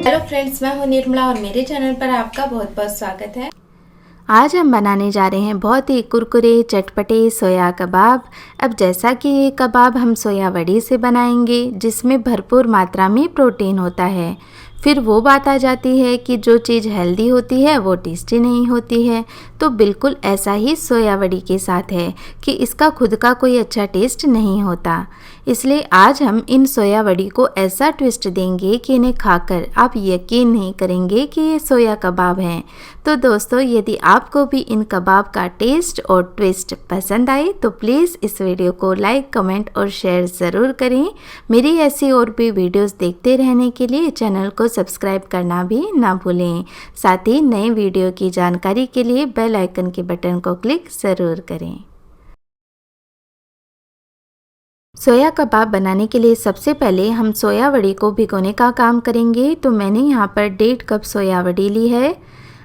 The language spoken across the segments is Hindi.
हेलो फ्रेंड्स, मैं हूं निर्मला और मेरे चैनल पर आपका बहुत बहुत स्वागत है। आज हम बनाने जा रहे हैं बहुत ही कुरकुरे चटपटे सोया कबाब। अब जैसा कि ये कबाब हम सोया वड़ी से बनाएंगे जिसमें भरपूर मात्रा में प्रोटीन होता है, फिर वो बात आ जाती है कि जो चीज़ हेल्दी होती है वो टेस्टी नहीं होती है। तो बिल्कुल ऐसा ही सोया वड़ी के साथ है कि इसका खुद का कोई अच्छा टेस्ट नहीं होता। इसलिए आज हम इन सोया वड़ी को ऐसा ट्विस्ट देंगे कि इन्हें खाकर आप यकीन नहीं करेंगे कि ये सोया कबाब हैं। तो दोस्तों, यदि आपको भी इन कबाब का टेस्ट और ट्विस्ट पसंद आए तो प्लीज़ इस वीडियो को लाइक, कमेंट और शेयर ज़रूर करें। मेरी ऐसी और भी वीडियोस देखते रहने के लिए चैनल को सब्सक्राइब करना भी ना भूलें। साथ ही नए वीडियो की जानकारी के लिए बेल आइकन के बटन को क्लिक ज़रूर करें। सोया कबाब बनाने के लिए सबसे पहले हम सोया वड़ी को भिगोने का काम करेंगे। तो मैंने यहाँ पर 1.5 कप सोया वड़ी ली है।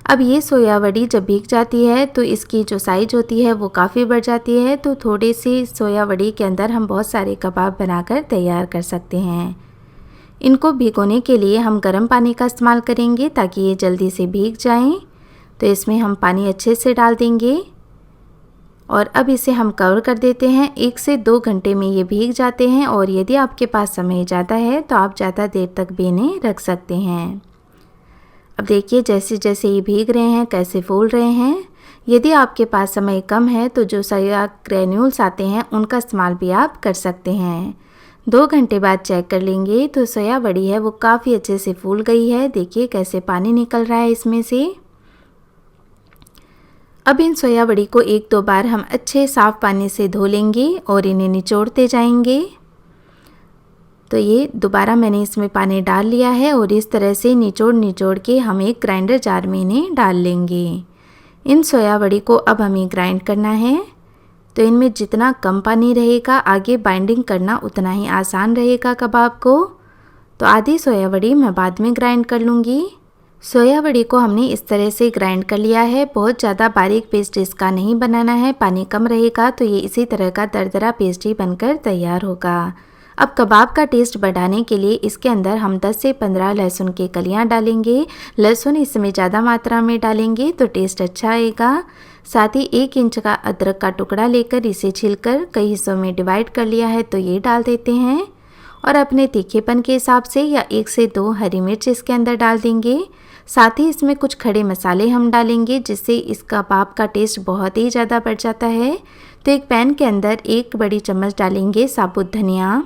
अब ये सोया वड़ी जब भीग जाती है तो इसकी जो साइज़ होती है वो काफ़ी बढ़ जाती है। तो थोड़ी सी सोया वड़ी के अंदर हम बहुत सारे कबाब बनाकर तैयार कर सकते हैं। इनको भिगोने के लिए हम गर्म पानी का इस्तेमाल करेंगे ताकि ये जल्दी से भीग जाएं। तो इसमें हम पानी अच्छे से डाल देंगे और अब इसे हम कवर कर देते हैं। 1 से 2 घंटे में ये भीग जाते हैं और यदि आपके पास समय ज़्यादा है तो आप ज़्यादा देर तक भी इन्हें रख सकते हैं। अब देखिए जैसे जैसे ये भीग रहे हैं कैसे फूल रहे हैं। यदि आपके पास समय कम है तो जो सोया ग्रेन्यूल्स आते हैं उनका इस्तेमाल भी आप कर सकते हैं। 2 घंटे बाद चेक कर लेंगे तो सोया वड़ी है वो काफ़ी अच्छे से फूल गई है। देखिए कैसे पानी निकल रहा है इसमें से। अब इन सोया वड़ी को 1-2 बार हम अच्छे साफ़ पानी से धो लेंगे और इन्हें निचोड़ते जाएंगे। तो ये दोबारा मैंने इसमें पानी डाल लिया है और इस तरह से निचोड़ के हम एक ग्राइंडर जार में इन्हें डाल लेंगे। इन सोया वड़ी को अब हमें ग्राइंड करना है। तो इनमें जितना कम पानी रहेगा आगे बाइंडिंग करना उतना ही आसान रहेगा कबाब को। तो आधी सोया वड़ी मैं बाद में ग्राइंड कर लूँगी। सोया वड़ी को हमने इस तरह से ग्राइंड कर लिया है। बहुत ज़्यादा बारीक पेस्ट इसका नहीं बनाना है, पानी कम रहेगा तो ये इसी तरह का दरदरा पेस्ट ही बनकर तैयार होगा। अब कबाब का टेस्ट बढ़ाने के लिए इसके अंदर हम 10 से 15 लहसुन की कलियां डालेंगे। लहसुन इसमें ज़्यादा मात्रा में डालेंगे तो टेस्ट अच्छा आएगा। साथ ही 1 इंच का अदरक का टुकड़ा लेकर इसे छीलकर कई हिस्सों में डिवाइड कर लिया है तो ये डाल देते हैं। और अपने तीखेपन के हिसाब से या 1 से 2 हरी मिर्च इसके अंदर डाल देंगे। साथ ही इसमें कुछ खड़े मसाले हम डालेंगे जिससे इस कबाब का टेस्ट बहुत ही ज़्यादा बढ़ जाता है। तो एक पैन के अंदर 1 बड़ी चम्मच डालेंगे साबुत धनिया,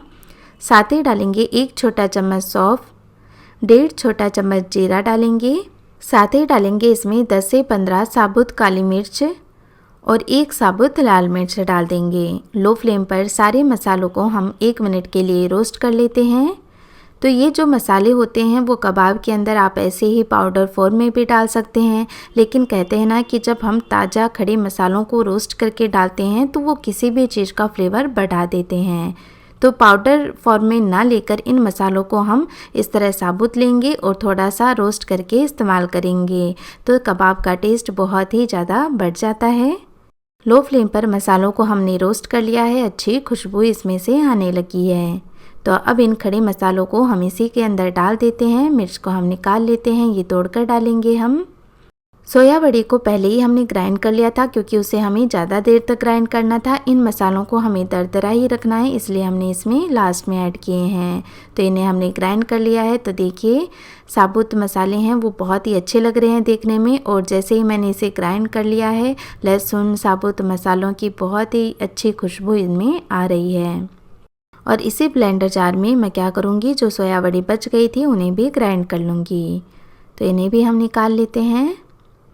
साथ ही डालेंगे 1 छोटा चम्मच सौंफ, 1.5 छोटा चम्मच जीरा डालेंगे। साथ ही डालेंगे इसमें 10 से 15 साबुत काली मिर्च और 1 साबुत लाल मिर्च डाल देंगे। लो फ्लेम पर सारे मसालों को हम 1 मिनट के लिए रोस्ट कर लेते हैं। तो ये जो मसाले होते हैं वो कबाब के अंदर आप ऐसे ही पाउडर फॉर्म में भी डाल सकते हैं, लेकिन कहते हैं ना कि जब हम ताज़ा खड़े मसालों को रोस्ट करके डालते हैं तो वो किसी भी चीज़ का फ्लेवर बढ़ा देते हैं। तो पाउडर फॉर्म में ना लेकर इन मसालों को हम इस तरह साबुत लेंगे और थोड़ा सा रोस्ट करके इस्तेमाल करेंगे तो कबाब का टेस्ट बहुत ही ज़्यादा बढ़ जाता है। लो फ्लेम पर मसालों को हमने रोस्ट कर लिया है, अच्छी खुशबू इसमें से आने लगी है। तो अब इन खड़े मसालों को हम इसी के अंदर डाल देते हैं। मिर्च को हम निकाल लेते हैं, ये तोड़कर डालेंगे हम। सोया वड़ी को पहले ही हमने ग्राइंड कर लिया था क्योंकि उसे हमें ज़्यादा देर तक ग्राइंड करना था। इन मसालों को हमें दरदरा ही रखना है इसलिए हमने इसमें लास्ट में ऐड किए हैं। तो इन्हें हमने ग्राइंड कर लिया है। तो देखिए साबुत मसाले हैं वो बहुत ही अच्छे लग रहे हैं देखने में। और जैसे ही मैंने इसे ग्राइंड कर लिया है लहसुन साबुत मसालों की बहुत ही अच्छी खुशबू इनमें आ रही है। और इसी ब्लेंडर जार में मैं क्या करूँगी, जो सोया वड़ी बच गई थी उन्हें भी ग्राइंड कर लूँगी। तो इन्हें भी हम निकाल लेते हैं।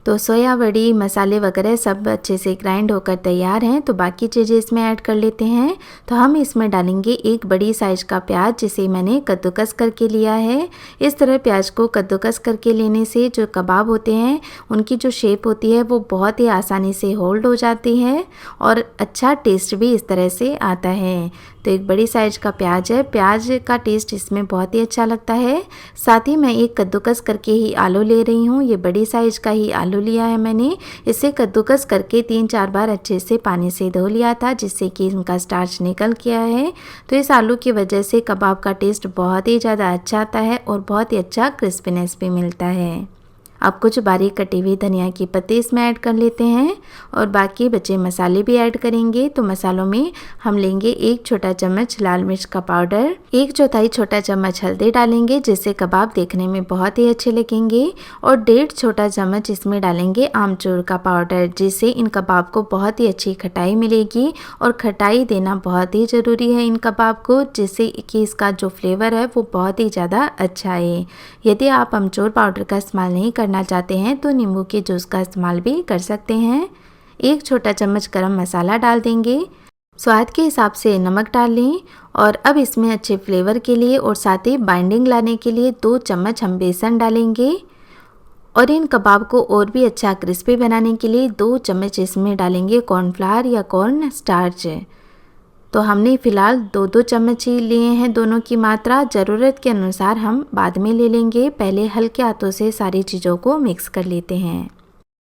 तो सोया वड़ी मसाले वगैरह सब अच्छे से ग्राइंड होकर तैयार हैं। तो बाकी चीज़ें इसमें ऐड कर लेते हैं। तो हम इसमें डालेंगे 1 बड़ी साइज़ का प्याज जिसे मैंने कद्दूकस करके लिया है। इस तरह प्याज को कद्दूकस करके लेने से जो कबाब होते हैं उनकी जो शेप होती है वो बहुत ही आसानी से होल्ड हो जाती है और अच्छा टेस्ट भी इस तरह से आता है। तो एक बड़ी साइज़ का प्याज है। प्याज का टेस्ट इसमें बहुत ही अच्छा लगता है। साथ ही मैं एक कद्दूकस करके ही आलू ले रही हूँ। ये बड़ी साइज़ का ही आलू लिया है मैंने। इसे कद्दूकस करके 3-4 बार अच्छे से पानी से धो लिया था, जिससे कि इनका स्टार्च निकल गया है। तो इस आलू की वजह से कबाब का टेस्ट बहुत ही ज़्यादा अच्छा आता है और बहुत ही अच्छा क्रिस्पीनेस भी मिलता है। अब कुछ बारीक कटी हुई धनिया की पत्ती इसमें ऐड कर लेते हैं और बाकी बचे मसाले भी ऐड करेंगे। तो मसालों में हम लेंगे 1 छोटा चम्मच लाल मिर्च का पाउडर, 1/4 छोटा चम्मच हल्दी डालेंगे, जिससे कबाब देखने में बहुत ही अच्छे लगेंगे, और 1.5 छोटा चम्मच इसमें डालेंगे आमचूर का पाउडर, जिससे इन कबाब को बहुत ही अच्छी खटाई मिलेगी। और खटाई देना बहुत ही ज़रूरी है इन कबाब को, जिससे कि इसका जो फ्लेवर है वो बहुत ही ज़्यादा अच्छा है। यदि आप आमचूर पाउडर का इस्तेमाल नहीं करना चाहते हैं तो नींबू के जूस का इस्तेमाल भी कर सकते हैं। 1 छोटा चम्मच गरम मसाला डाल देंगे, स्वाद के हिसाब से नमक डाल लें, और अब इसमें अच्छे फ्लेवर के लिए और साथ ही बाइंडिंग लाने के लिए 2 चम्मच हम बेसन डालेंगे, और इन कबाब को और भी अच्छा क्रिस्पी बनाने के लिए 2 चम्मच इसमें डालेंगे कॉर्नफ्लावर या कॉर्न स्टार्च। तो हमने फ़िलहाल 2-2 चम्मच ही लिए हैं, दोनों की मात्रा ज़रूरत के अनुसार हम बाद में ले लेंगे। पहले हल्के हाथों से सारी चीज़ों को मिक्स कर लेते हैं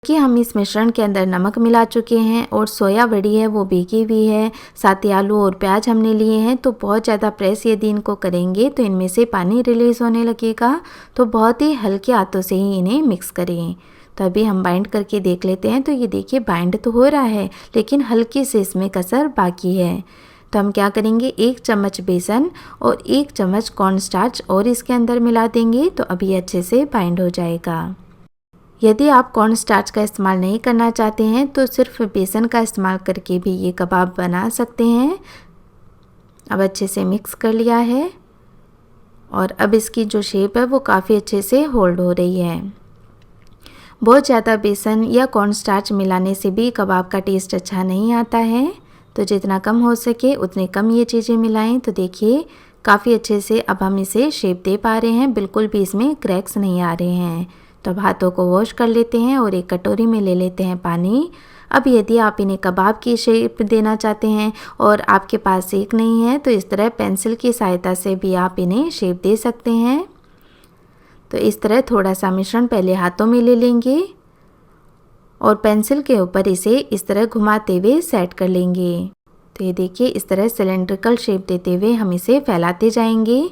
कि हम इस मिश्रण के अंदर नमक मिला चुके हैं और सोया बड़ी है वो भीगी हुई है, साथ ही आलू और प्याज हमने लिए हैं। तो बहुत ज़्यादा प्रेस यदि इनको करेंगे तो इनमें से पानी रिलीज़ होने लगेगा, तो बहुत ही हल्के हाथों से ही इन्हें मिक्स करें। तो अभी हम बाइंड करके देख लेते हैं। तो ये देखिए बाइंड तो हो रहा है, लेकिन हल्की से इसमें कसर बाकी है। तो हम क्या करेंगे, 1 चम्मच बेसन और 1 चम्मच कॉर्न स्टार्च और इसके अंदर मिला देंगे, तो अभी अच्छे से बाइंड हो जाएगा। यदि आप कॉर्न स्टार्च का इस्तेमाल नहीं करना चाहते हैं तो सिर्फ बेसन का इस्तेमाल करके भी ये कबाब बना सकते हैं। अब अच्छे से मिक्स कर लिया है और अब इसकी जो शेप है वो काफ़ी अच्छे से होल्ड हो रही है। बहुत ज़्यादा बेसन या कॉर्न स्टार्च मिलाने से भी कबाब का टेस्ट अच्छा नहीं आता है, तो जितना कम हो सके उतने कम ये चीज़ें मिलाएं। तो देखिए काफ़ी अच्छे से अब हम इसे शेप दे पा रहे हैं, बिल्कुल भी इसमें क्रैक्स नहीं आ रहे हैं। तो अब हाथों को वॉश कर लेते हैं और एक कटोरी में ले लेते हैं पानी। अब यदि आप इन्हें कबाब की शेप देना चाहते हैं और आपके पास सेक नहीं है तो इस तरह पेंसिल की सहायता से भी आप इन्हें शेप दे सकते हैं। तो इस तरह थोड़ा सा मिश्रण पहले हाथों में ले लेंगे और पेंसिल के ऊपर इसे इस तरह घुमाते हुए सेट कर लेंगे। तो ये देखिए इस तरह सिलेंड्रिकल शेप देते हुए हम इसे फैलाते जाएंगे।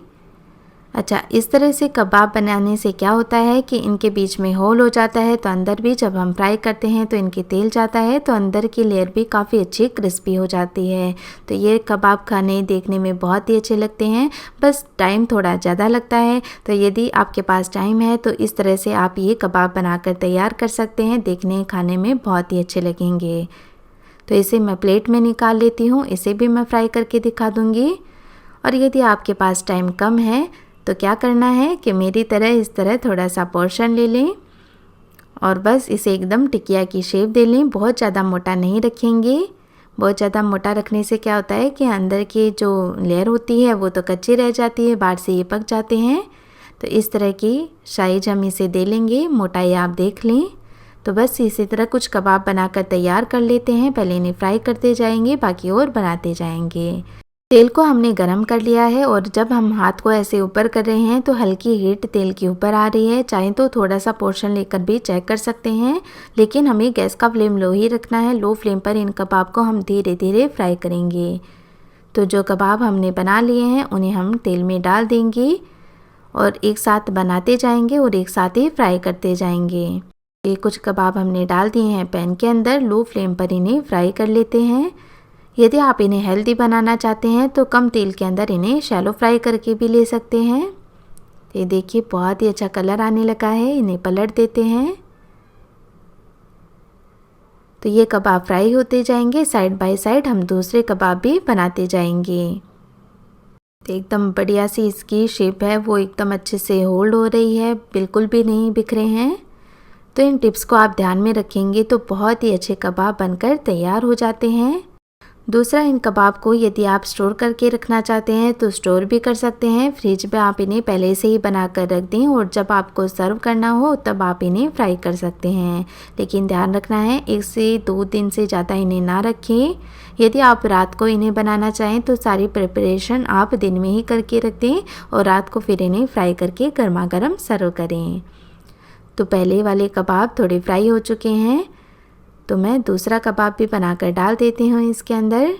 अच्छा, इस तरह से कबाब बनाने से क्या होता है कि इनके बीच में होल हो जाता है, तो अंदर भी जब हम फ्राई करते हैं तो इनके तेल जाता है, तो अंदर की लेयर भी काफ़ी अच्छी क्रिस्पी हो जाती है। तो ये कबाब खाने देखने में बहुत ही अच्छे लगते हैं, बस टाइम थोड़ा ज़्यादा लगता है। तो यदि आपके पास टाइम है तो इस तरह से आप ये कबाब बनाकर तैयार कर सकते हैं, देखने खाने में बहुत ही अच्छे लगेंगे। तो इसे मैं प्लेट में निकाल लेती हूँ, इसे भी मैं फ्राई करके दिखा दूँगी। और यदि आपके पास टाइम कम है तो क्या करना है कि मेरी तरह इस तरह थोड़ा सा पोर्शन ले लें और बस इसे एकदम टिकिया की शेप दे लें। बहुत ज़्यादा मोटा नहीं रखेंगे, बहुत ज़्यादा मोटा रखने से क्या होता है कि अंदर की जो लेयर होती है वो तो कच्ची रह जाती है, बाहर से ये पक जाते हैं। तो इस तरह की साइज हम इसे दे लेंगे, मोटाई आप देख लें। तो बस इसी तरह कुछ कबाब बनाकर तैयार कर लेते हैं। पहले इन्हें फ्राई करते जाएंगे, बाकी और बनाते जाएंगे। तेल को हमने गरम कर लिया है और जब हम हाथ को ऐसे ऊपर कर रहे हैं तो हल्की हीट तेल के ऊपर आ रही है। चाहे तो थोड़ा सा पोर्शन लेकर भी चेक कर सकते हैं, लेकिन हमें गैस का फ्लेम लो ही रखना है। लो फ्लेम पर इन कबाब को हम धीरे धीरे फ्राई करेंगे। तो जो कबाब हमने बना लिए हैं उन्हें हम तेल में डाल देंगे और एक साथ बनाते जाएंगे और एक साथ ही फ्राई करते जाएंगे। ये कुछ कबाब हमने डाल दिए हैं पैन के अंदर, लो फ्लेम पर इन्हें फ्राई कर लेते हैं। यदि आप इन्हें हेल्दी बनाना चाहते हैं तो कम तेल के अंदर इन्हें शैलो फ्राई करके भी ले सकते हैं। ये देखिए बहुत ही अच्छा कलर आने लगा है, इन्हें पलट देते हैं। तो ये कबाब फ्राई होते जाएंगे, साइड बाय साइड हम दूसरे कबाब भी बनाते जाएंगे। तो एकदम बढ़िया सी इसकी शेप है वो एकदम अच्छे से होल्ड हो रही है, बिल्कुल भी नहीं बिखरे हैं। तो इन टिप्स को आप ध्यान में रखेंगे तो बहुत ही अच्छे कबाब बनकर तैयार हो जाते हैं। दूसरा, इन कबाब को यदि आप स्टोर करके रखना चाहते हैं तो स्टोर भी कर सकते हैं। फ्रिज में आप इन्हें पहले से ही बना कर रख दें और जब आपको सर्व करना हो तब आप इन्हें फ्राई कर सकते हैं। लेकिन ध्यान रखना है 1 से 2 दिन से ज़्यादा इन्हें ना रखें। यदि आप रात को इन्हें बनाना चाहें तो सारी प्रिपरेशन आप दिन में ही करके रख दें और रात को फिर इन्हें फ्राई करके गर्मा गर्म सर्व करें। तो पहले वाले कबाब थोड़े फ्राई हो चुके हैं, तो मैं दूसरा कबाब भी बनाकर डाल देती हूँ इसके अंदर।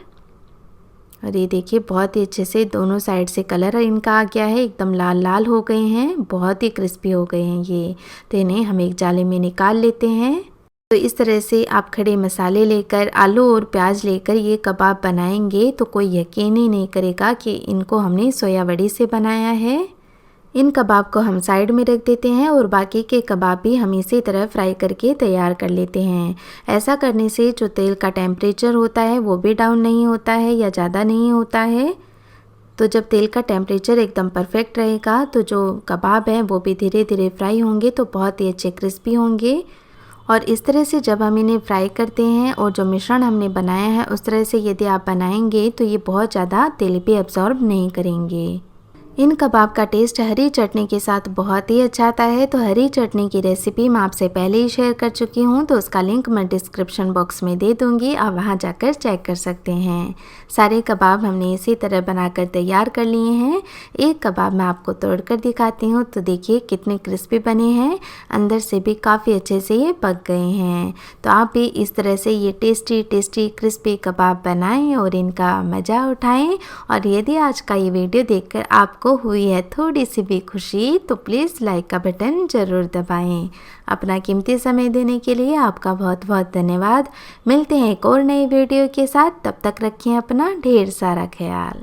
और ये देखिए बहुत ही अच्छे से दोनों साइड से कलर इनका आ गया है, एकदम लाल लाल हो गए हैं, बहुत ही क्रिस्पी हो गए हैं ये। तो इन्हें हम एक जाले में निकाल लेते हैं। तो इस तरह से आप खड़े मसाले लेकर, आलू और प्याज लेकर ये कबाब बनाएंगे तो कोई यकीन ही नहीं करेगा कि इनको हमने सोया बड़ी से बनाया है। इन कबाब को हम साइड में रख देते हैं और बाकी के कबाब भी हम इसी तरह फ्राई करके तैयार कर लेते हैं। ऐसा करने से जो तेल का टेम्परेचर होता है वो भी डाउन नहीं होता है या ज़्यादा नहीं होता है। तो जब तेल का टेम्परेचर एकदम परफेक्ट रहेगा तो जो कबाब हैं वो भी धीरे धीरे फ्राई होंगे तो बहुत ही अच्छे क्रिस्पी होंगे। और इस तरह से जब हम इन्हें फ्राई करते हैं और जो मिश्रण हमने बनाया है उस तरह से यदि आप बनाएंगे तो ये बहुत ज़्यादा तेल भी अब्जॉर्ब नहीं करेंगे। इन कबाब का टेस्ट हरी चटनी के साथ बहुत ही अच्छा आता है। तो हरी चटनी की रेसिपी मैं आपसे पहले ही शेयर कर चुकी हूँ, तो उसका लिंक मैं डिस्क्रिप्शन बॉक्स में दे दूँगी, आप वहाँ जाकर चेक कर सकते हैं। सारे कबाब हमने इसी तरह बनाकर तैयार कर लिए हैं। एक कबाब मैं आपको तोड़कर दिखाती हूँ, तो देखिए कितने क्रिस्पी बने हैं, अंदर से भी काफ़ी अच्छे से ये पक गए हैं। तो आप भी इस तरह से ये टेस्टी टेस्टी क्रिस्पी कबाब बनाएं और इनका मज़ा उठाएं। और यदि आज का ये वीडियो देखकर आपको हुई है थोड़ी सी भी खुशी तो प्लीज़ लाइक का बटन ज़रूर दबाएं। अपना कीमती समय देने के लिए आपका बहुत बहुत धन्यवाद। मिलते हैं एक और नई वीडियो के साथ, तब तक रखें अपना ढेर सारा ख्याल।